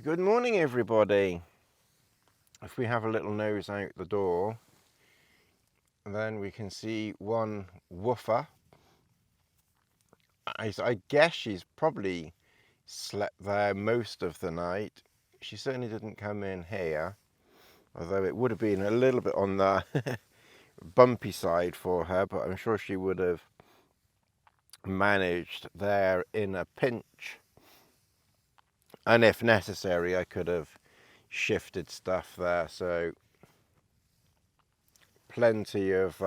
Good morning, everybody. If we have a little nose out the door, then we can see one woofer. I guess she's probably slept there most of the night. She certainly didn't come in here, although it would have been a little bit on the bumpy side for her, but I'm sure she would have managed there in a pinch. And if necessary, I could have shifted stuff there, so plenty of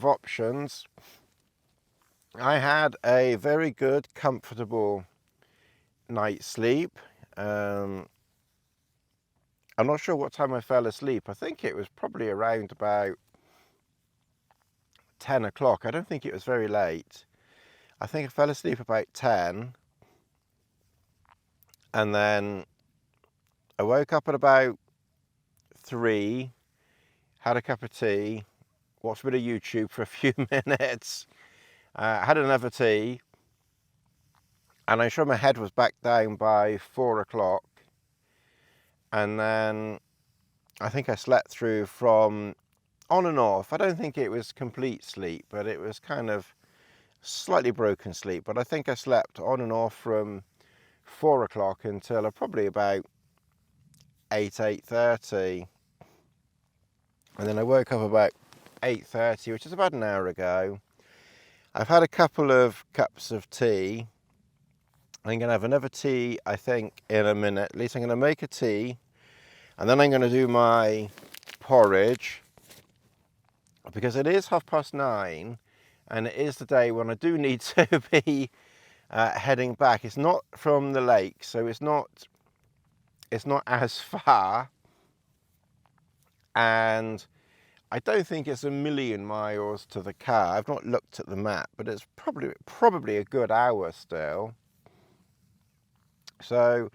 options. I had a very good, comfortable night's sleep. I'm not sure what time I fell asleep. I think it was probably around about 10 o'clock. I don't think it was very late. I think I fell asleep about 10. And then I woke up at about 3, had a cup of tea, watched a bit of YouTube for a few minutes, had another tea, and I'm sure my head was back down by 4 o'clock. And then I think I slept through from on and off. I don't think it was complete sleep, but it was kind of slightly broken sleep. But I think I slept on and off from 4 o'clock until probably about 8:30. And then I woke up about 8:30, which is about an hour ago. I've had a couple of cups of tea. I'm going to have another tea, I think, in a minute. At least I'm going to make a tea. And then I'm going to do my porridge. Because it is 9:30. And it is the day when I do need to be heading back. It's not from the lake, so it's not as far. And I don't think it's a million miles to the car. I've not looked at the map, but it's probably a good hour still. So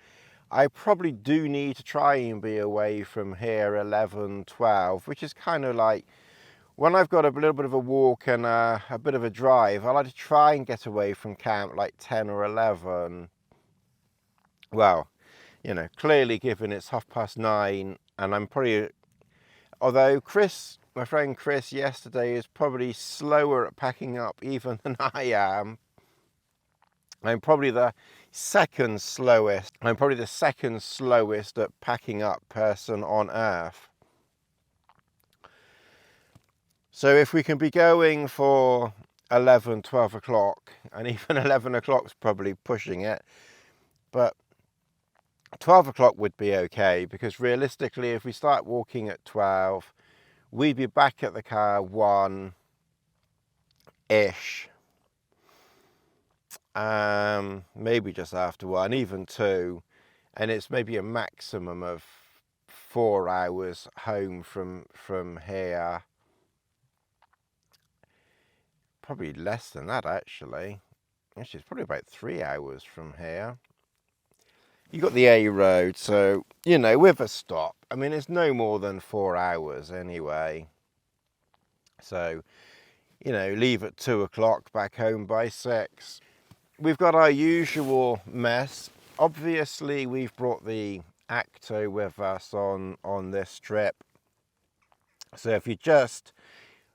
I probably do need to try and be away from here 11, 12, which is kind of like when I've got a little bit of a walk and a bit of a drive, I like to try and get away from camp like 10 or 11. Well, you know, clearly given it's 9:30, and I'm probably, although Chris, my friend Chris yesterday is probably slower at packing up even than I am. I'm probably the second slowest at packing up person on earth. So if we can be going for 11, 12 o'clock, and even 11 o'clock's probably pushing it, but 12 o'clock would be okay, because realistically, if we start walking at 12, we'd be back at the car 1-ish. Maybe just after 1, even 2, and it's maybe a maximum of 4 hours home from here. Probably less than that, actually. Actually, it's probably about 3 hours from here. You got the A road, so, you know, with a stop, I mean, it's no more than 4 hours anyway. So, you know, leave at 2 o'clock, back home by 6. We've got our usual mess. Obviously, we've brought the Akto with us on this trip. So if you're just,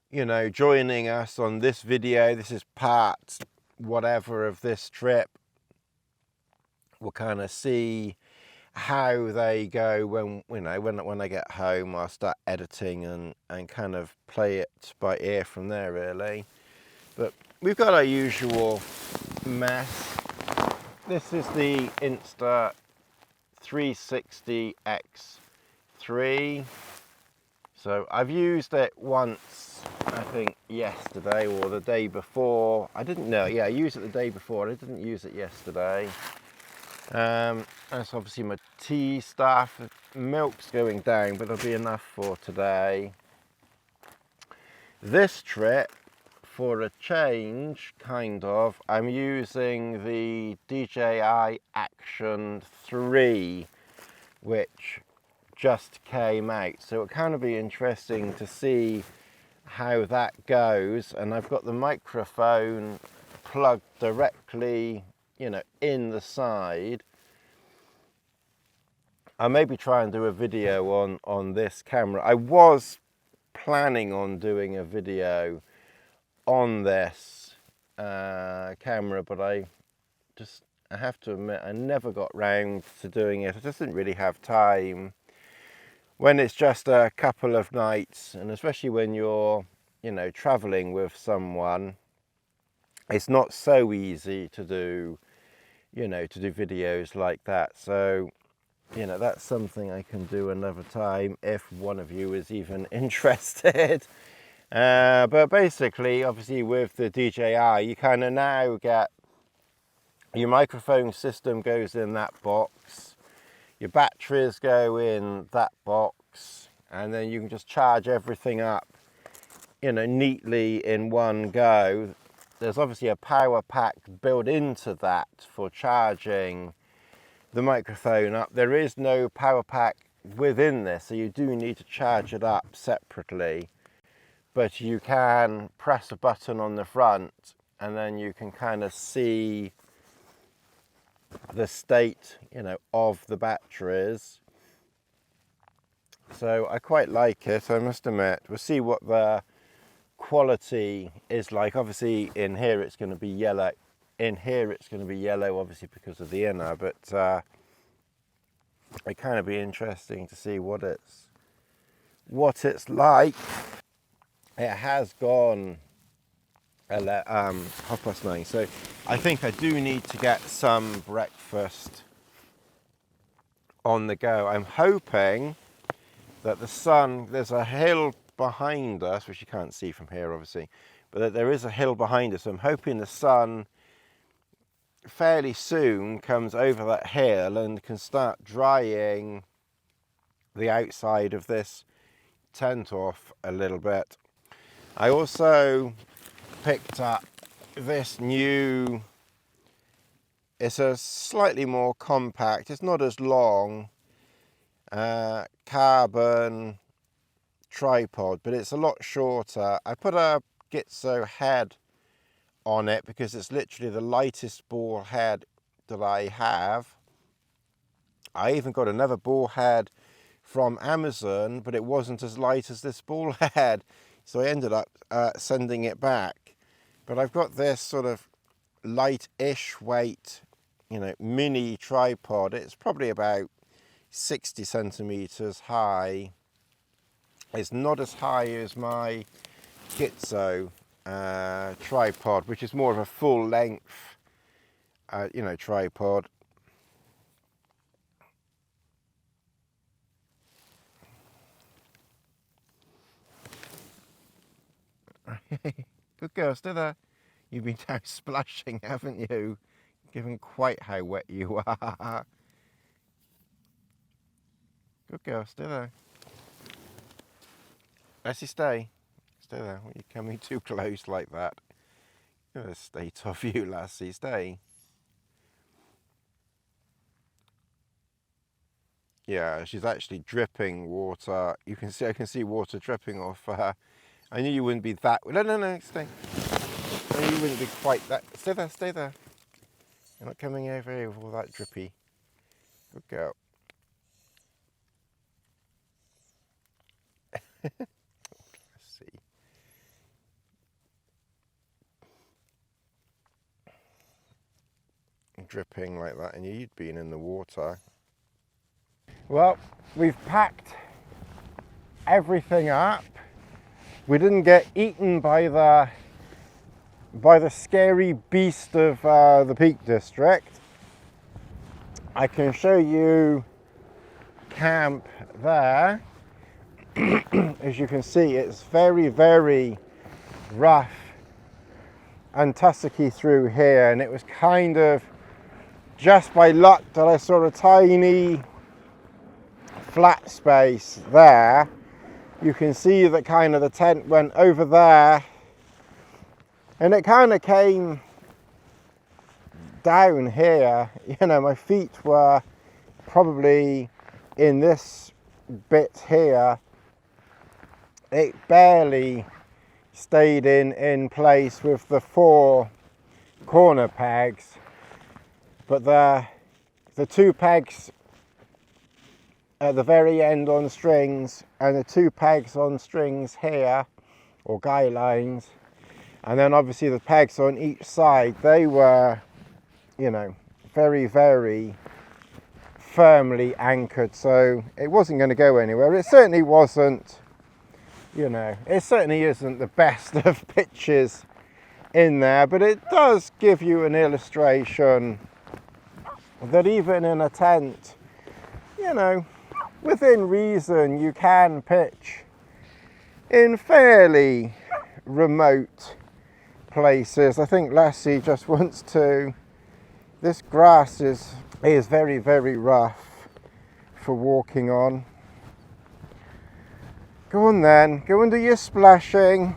you know, joining us on this video, this is part whatever of this trip. We'll kind of see how they go when, you know, when I get home. I'll start editing and kind of play it by ear from there, really. But we've got our usual mess. This is the Insta 360 X3. So I've used it once, I think yesterday or the day before. I didn't know, yeah, I used it the day before. I didn't use it yesterday. That's obviously my tea stuff. Milk's going down, but it'll be enough for today. This trip, for a change, kind of, I'm using the DJI Action3, which just came out. So it'll kind of be interesting to see how that goes. And I've got the microphone plugged directly, you know, in the side. I'll maybe try and do a video on this camera. I was planning on doing a video on this camera, but I have to admit I never got round to doing it. I just didn't really have time when it's just a couple of nights, and especially when you're, you know, traveling with someone, it's not so easy to do, you know, to do videos like that. So, you know, that's something I can do another time if one of you is even interested. But basically, obviously with the DJI, you kind of now get your microphone system goes in that box, your batteries go in that box, and then you can just charge everything up, you know, neatly in one go. There's obviously a power pack built into that for charging the microphone up. There is no power pack within this, so you do need to charge it up separately, but you can press a button on the front and then you can kind of see the state, you know, of the batteries. So I quite like it, I must admit. We'll see what the quality is like. Obviously in here it's going to be yellow. In here it's going to be yellow, obviously because of the inner, but it kind of be interesting to see what it's like. It has gone 9:30, so I think I do need to get some breakfast on the go. I'm hoping that the sun, there's a hill behind us, which you can't see from here obviously, but that there is a hill behind us. So I'm hoping the sun fairly soon comes over that hill and can start drying the outside of this tent off a little bit. I also picked up this new, it's a slightly more compact, it's not as long, carbon tripod, but it's a lot shorter. I put a Gitzo head on it because it's literally the lightest ball head that I have. I even got another ball head from Amazon, but it wasn't as light as this ball head, so I ended up sending it back. But I've got this sort of light-ish weight, you know, mini tripod. It's probably about 60 centimeters high. It's not as high as my Gitzo tripod, which is more of a full length, you know, tripod. Good girl, stay there. You've been down splashing, haven't you? Given quite how wet you are. Good girl, stay there. Lassie, stay. Stay there. Why are you coming too close like that? Look at the state of you, Lassie. Stay. Yeah, she's actually dripping water. You can see, I can see water dripping off her. I knew you wouldn't be that. No, stay. I knew you wouldn't be quite that. Stay there, stay there. You're not coming over here with all that drippy. Good girl. Let's see. Dripping like that, and you'd been in the water. Well, we've packed everything up. We didn't get eaten by the scary beast of the Peak District. I can show you camp there. As you can see, it's very, very rough and tussocky through here, and it was kind of just by luck that I saw a tiny flat space there. You can see that kind of the tent went over there, and it kind of came down here. You know, my feet were probably in this bit here. It barely stayed in place with the 4 corner pegs, but the 2 pegs at the very end on strings, and the 2 pegs on strings here, or guy lines, and then obviously the pegs on each side, they were, you know, very, very firmly anchored, so it wasn't going to go anywhere. It certainly wasn't, you know, it certainly isn't the best of pitches in there, but it does give you an illustration that even in a tent, you know, within reason, you can pitch in fairly remote places. I think Lassie just wants to, this grass is very, very rough for walking on. Go on then, go and do your splashing.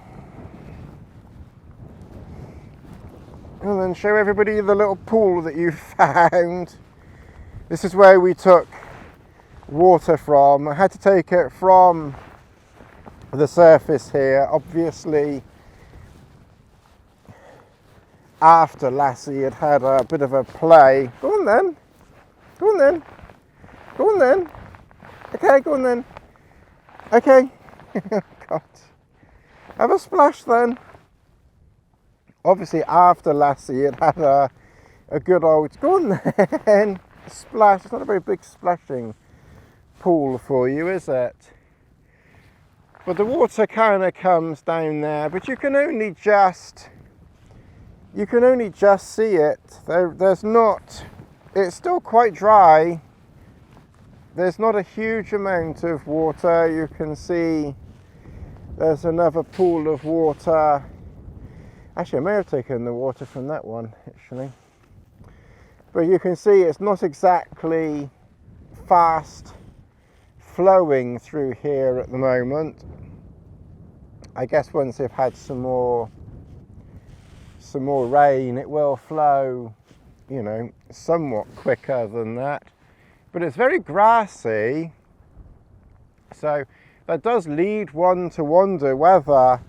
And then show everybody the little pool that you found. This is where we took water from. I had to take it from the surface here, obviously after Lassie had had a bit of a play. Go on then, go on then, go on then. Okay, go on then. Okay. God. Have a splash then. Obviously after Lassie had had a good old, go on then, splash. It's not a very big splashing pool for you, is it? But the water kind of comes down there, but you can only just see it. There's not, it's still quite dry. There's not a huge amount of water. You can see there's another pool of water. Actually, I may have taken the water from that one, actually. But you can see it's not exactly fast flowing through here at the moment. I guess once they've had some more rain, it will flow, you know, somewhat quicker than that. But it's very grassy, so that does lead one to wonder whether,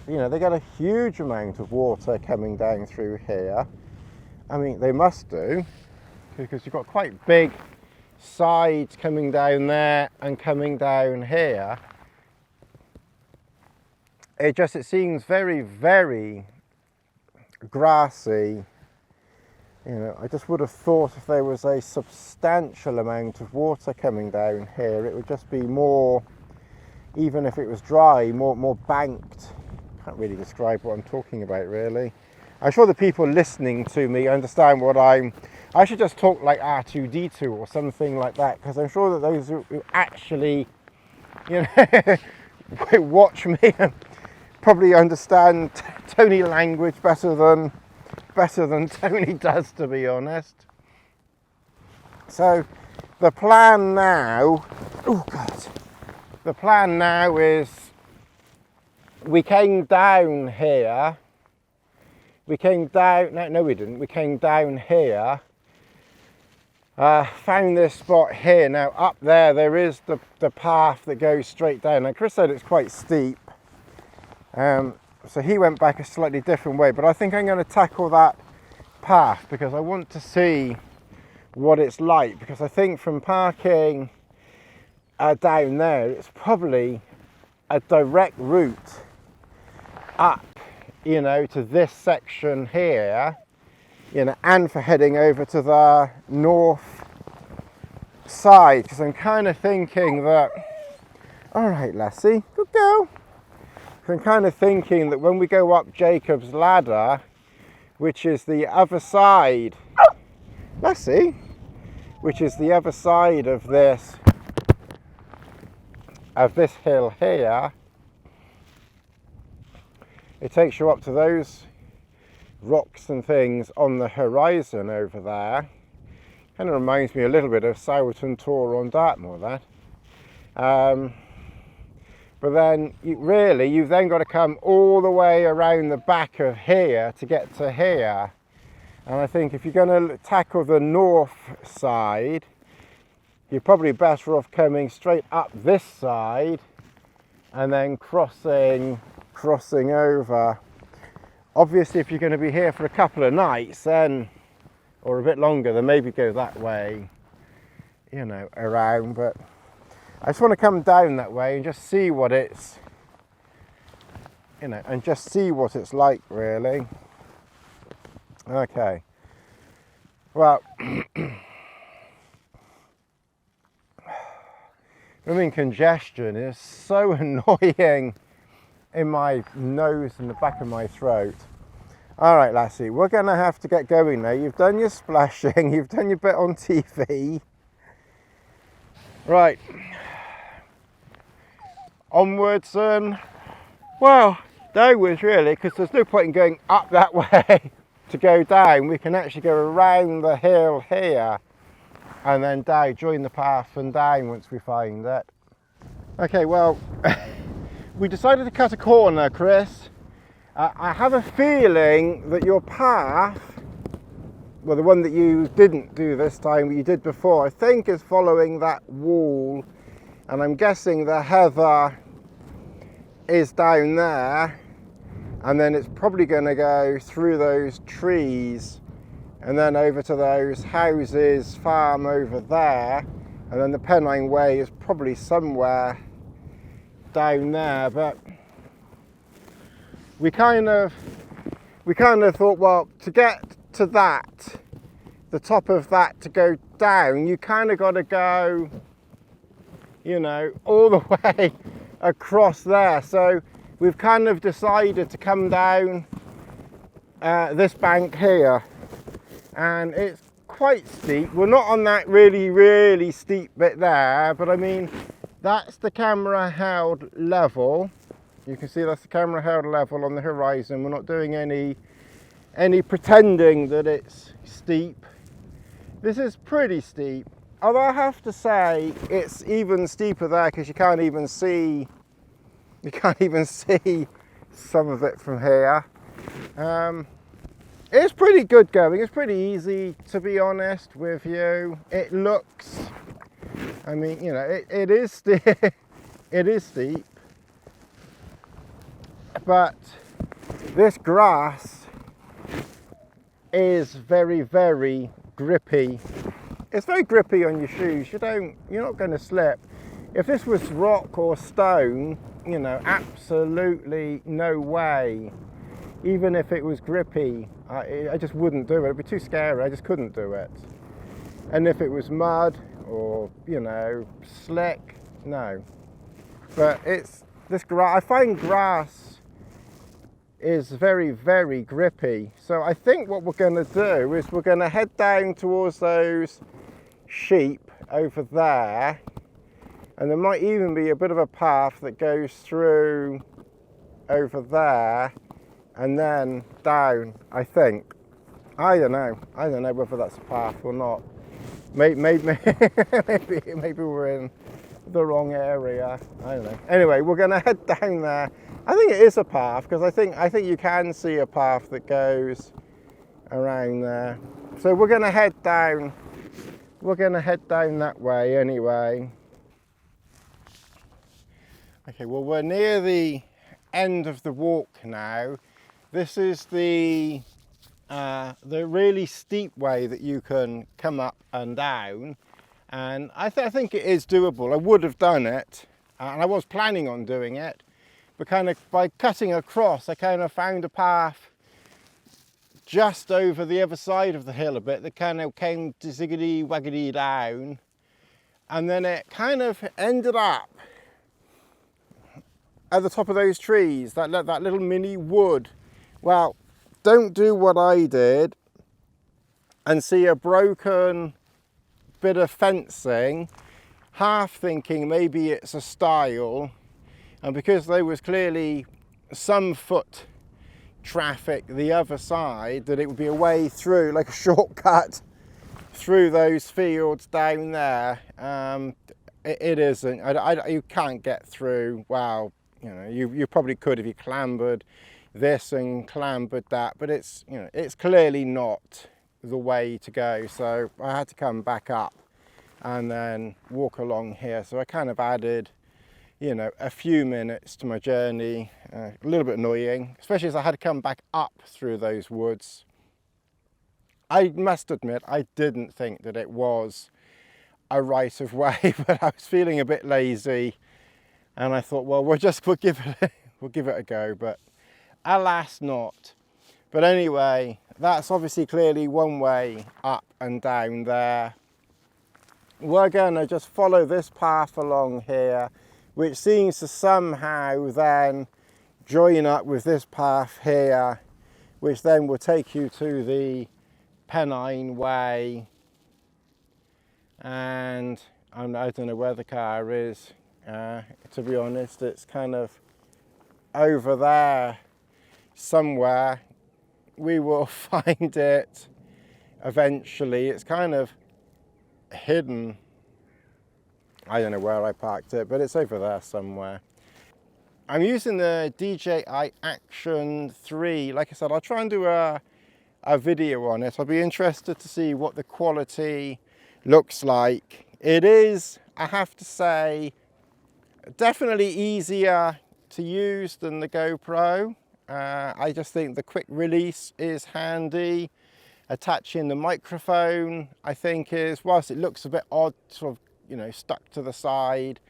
you know, they get a huge amount of water coming down through here. I mean, they must do, because you've got quite big sides coming down there and coming down here. It seems very, very grassy. You know, I just would have thought if there was a substantial amount of water coming down here, it would just be more, even if it was dry, more banked. Can't really describe what I'm talking about, really. I'm sure the people listening to me understand what I should just talk like R2-D2 or something like that, because I'm sure that those who actually, you know, watch me probably understand Tony language better than Tony does, to be honest. So the plan now, oh God, the plan now is we came down here. We came down, no we didn't, we came down here, found this spot here. Now up there is the path that goes straight down. Now Chris said it's quite steep, so he went back a slightly different way, but I think I'm going to tackle that path because I want to see what it's like, because I think from parking down there, it's probably a direct route up, you know, to this section here, you know, and for heading over to the north side, because I'm kind of thinking that, all right Lassie, good girl. So I'm kind of thinking that when we go up Jacob's ladder, which is the other side, Lassie, which is the other side of this hill here, it takes you up to those rocks and things on the horizon over there. Kind of reminds me a little bit of Sowerton Tor on Dartmoor, that. But then you've then got to come all the way around the back of here to get to here. And I think if you're going to tackle the north side, you're probably better off coming straight up this side and then crossing over. Obviously, if you're going to be here for a couple of nights, then, or a bit longer, then maybe go that way you know, around, but I just want to come down that way and just see what it's, you know, and just see what it's like, really. Okay. Well, I mean, congestion is so annoying in my nose and the back of my throat. All right, lassie, we're going to have to get going now. You've done your splashing, you've done your bit on TV. Right. Onwards and, well, downwards really, because there's no point in going up that way to go down. We can actually go around the hill here and then down, join the path and down once we find it. Okay, well, we decided to cut a corner, Chris. I have a feeling that your path, well, the one that you didn't do this time, but you did before, I think is following that wall, and I'm guessing the heather is down there, and then it's probably going to go through those trees and then over to those houses, farm over there, and then the Pennine Way is probably somewhere down there. But we kind of thought, well, to get to that, the top of that, to go down, you kind of got to go, you know, all the way across there. So we've kind of decided to come down this bank here, and it's quite steep. We're not on that really steep bit there, but I mean, that's the camera held level. You can see that's the camera held level on the horizon. We're not doing any pretending that it's steep. This is pretty steep, although I have to say it's even steeper there because you can't even see some of it from here. It's pretty good going. It's pretty easy, to be honest with you. It looks, I mean, you know, it is steep. It is steep, but this grass is very grippy. It's very grippy on your shoes. You're not going to slip. If this was rock or stone, you know, absolutely no way. Even if it was grippy, I just wouldn't do it. It'd be too scary. I just couldn't do it. And if it was mud or, you know, slick, no. But it's this grass. I find grass is very grippy. So I think what we're going to do is we're going to head down towards those sheep over there, and there might even be a bit of a path that goes through over there and then down, I think. I don't know whether that's a path or not. Maybe we're in the wrong area. I don't know. Anyway, we're going to head down there. I think it is a path, because I think you can see a path that goes around there. So we're going to head down. We're going to head down that way anyway. Okay, well, we're near the end of the walk now. This is the really steep way that you can come up and down, and I think it is doable. I would have done it, and I was planning on doing it, but kind of by cutting across, I kind of found a path just over the other side of the hill a bit that kind of came to ziggity waggity down, and then it kind of ended up at the top of those trees, that little mini wood. Well, don't do what I did and see a broken bit of fencing, half thinking maybe it's a stile, and because there was clearly some foot traffic the other side, that it would be a way through, like a shortcut through those fields down there. It isn't. You can't get through. Well, you know, you probably could if you clambered this and clambered that, but it's, you know, it's clearly not the way to go. So I had to come back up and then walk along here. So I kind of added, you know, a few minutes to my journey. A little bit annoying, especially as I had to come back up through those woods. I must admit, I didn't think that it was a right of way, but I was feeling a bit lazy, and I thought, well, we'll give it a go, but alas not. But anyway, that's obviously clearly one way up and down there. We're gonna just follow this path along here, which seems to somehow then join up with this path here, which then will take you to the Pennine Way. And I don't know where the car is, to be honest. It's kind of over there somewhere. We will find it eventually. It's kind of hidden. I don't know where I parked it, but it's over there somewhere. I'm using the DJI Action3. Like I said, I'll try and do a video on it. I'll be interested to see what the quality looks like. It is, I have to say, definitely easier to use than the GoPro. I just think the quick release is handy. Attaching the microphone, I think, is, whilst it looks a bit odd, sort of, you know, stuck to the side,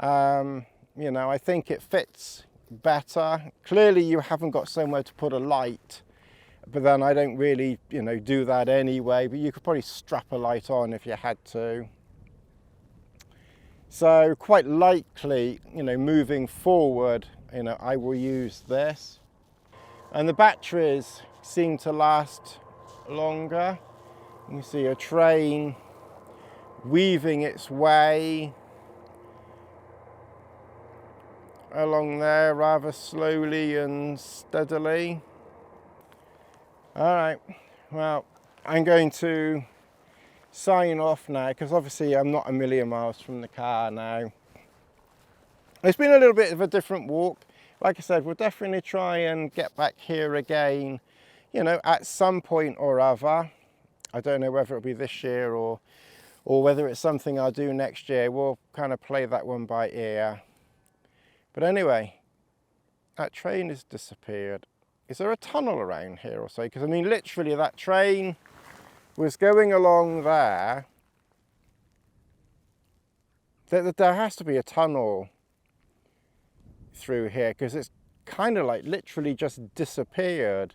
you know, I think it fits better. Clearly you haven't got somewhere to put a light, but then I don't really, you know, do that anyway, but you could probably strap a light on if you had to. So quite likely, you know, moving forward, you know, I will use this. And the batteries seem to last longer. You can see a train weaving its way along there rather slowly and steadily. All right, well, I'm going to sign off now because obviously I'm not a million miles from the car now. It's been a little bit of a different walk. Like I said, we'll definitely try and get back here again, you know, at some point or other. I don't know whether it'll be this year or whether it's something I'll do next year. We'll kind of play that one by ear. But anyway, that train has disappeared. Is there a tunnel around here or so? Because I mean, literally that train was going along there. There has to be a tunnel through here because it's kind of like literally just disappeared.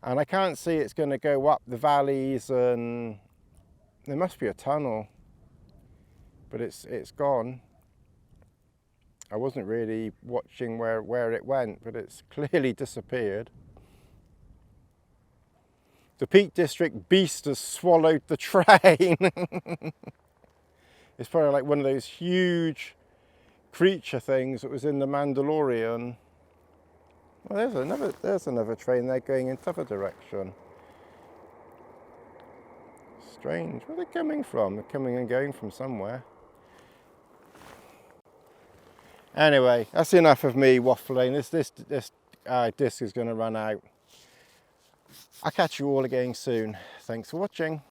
And I can't see it's going to go up the valleys, and there must be a tunnel, but it's gone. I wasn't really watching where it went, but it's clearly disappeared. The Peak District beast has swallowed the train. It's probably like one of those huge creature things that was in The Mandalorian. Well, there's another train there going in the other direction. Strange. Where are they coming from? They're coming and going from somewhere. Anyway, that's enough of me waffling. This disc is going to run out. I'll catch you all again soon. Thanks for watching.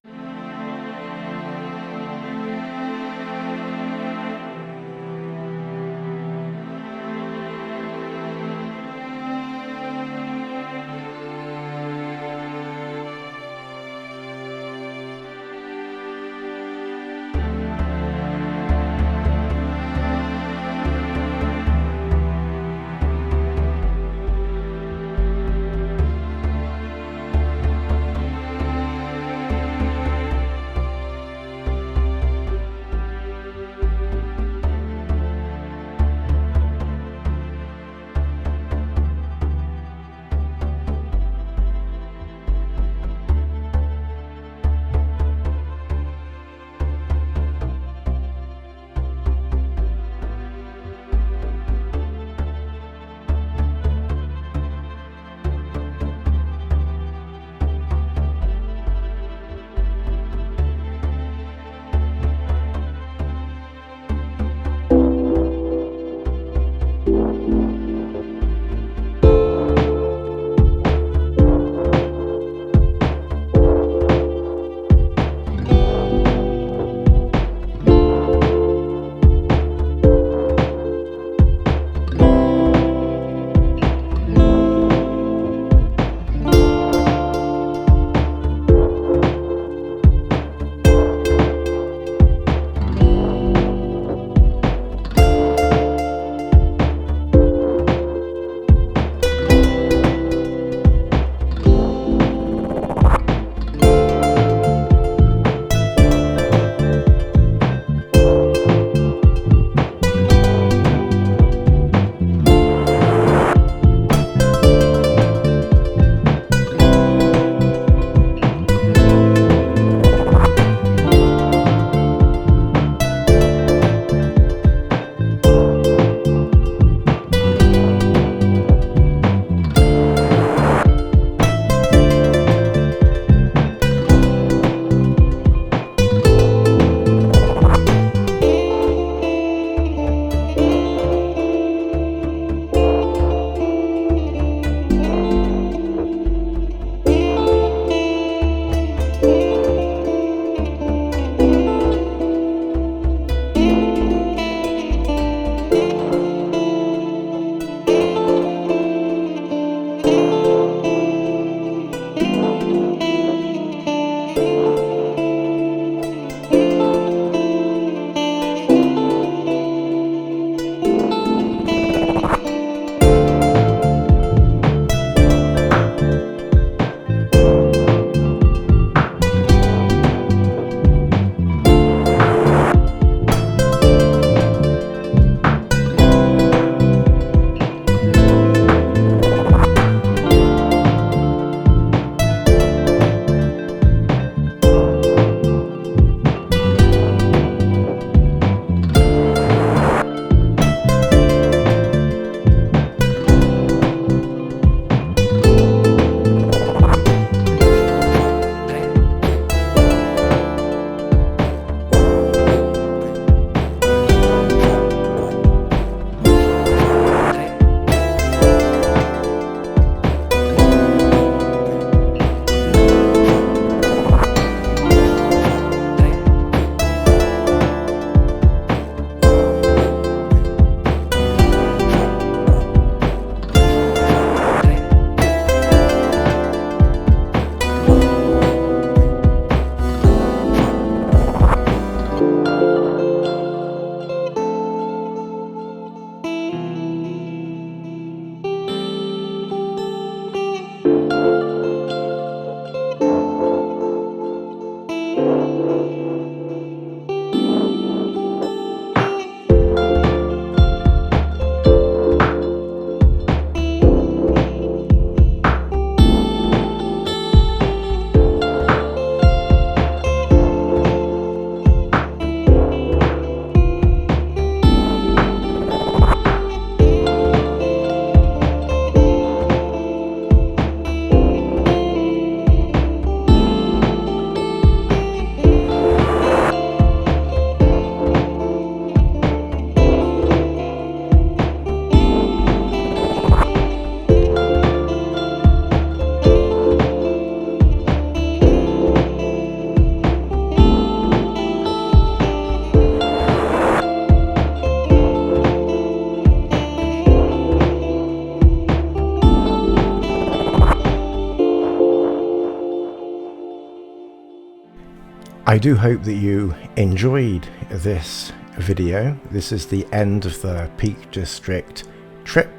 I do hope that you enjoyed this video. This is the end of the Peak District trip.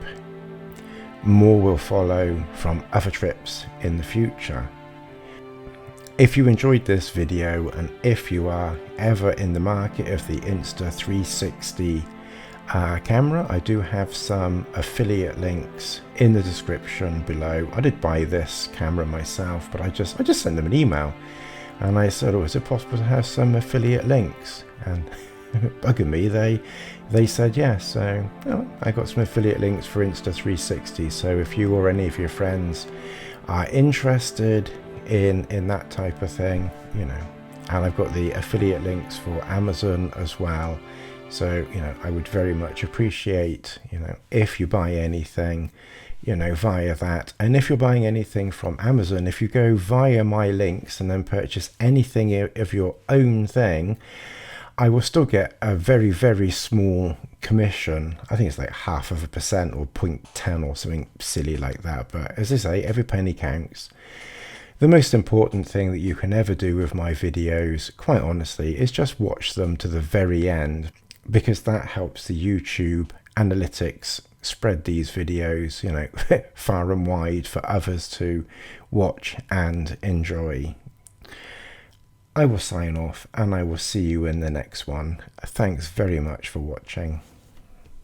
More will follow from other trips in the future. If you enjoyed this video, and if you are ever in the market of the Insta360 camera, I do have some affiliate links in the description below. I did buy this camera myself, but I just sent them an email and I said, oh, is it possible to have some affiliate links? And bugging me, they said yes. So I got some affiliate links for Insta360. So if you or any of your friends are interested in that type of thing, you know, and I've got the affiliate links for Amazon as well. So, you know, I would very much appreciate, you know, if you buy anything, you know, via that. And if you're buying anything from Amazon, if you go via my links and then purchase anything of your own thing, I will still get a very, very small commission. I think it's like 0.5% or 0.10 or something silly like that. But as I say, every penny counts. The most important thing that you can ever do with my videos, quite honestly, is just watch them to the very end, because that helps the YouTube analytics spread these videos, you know, far and wide for others to watch and enjoy. I will sign off and I will see you in the next one. Thanks very much for watching.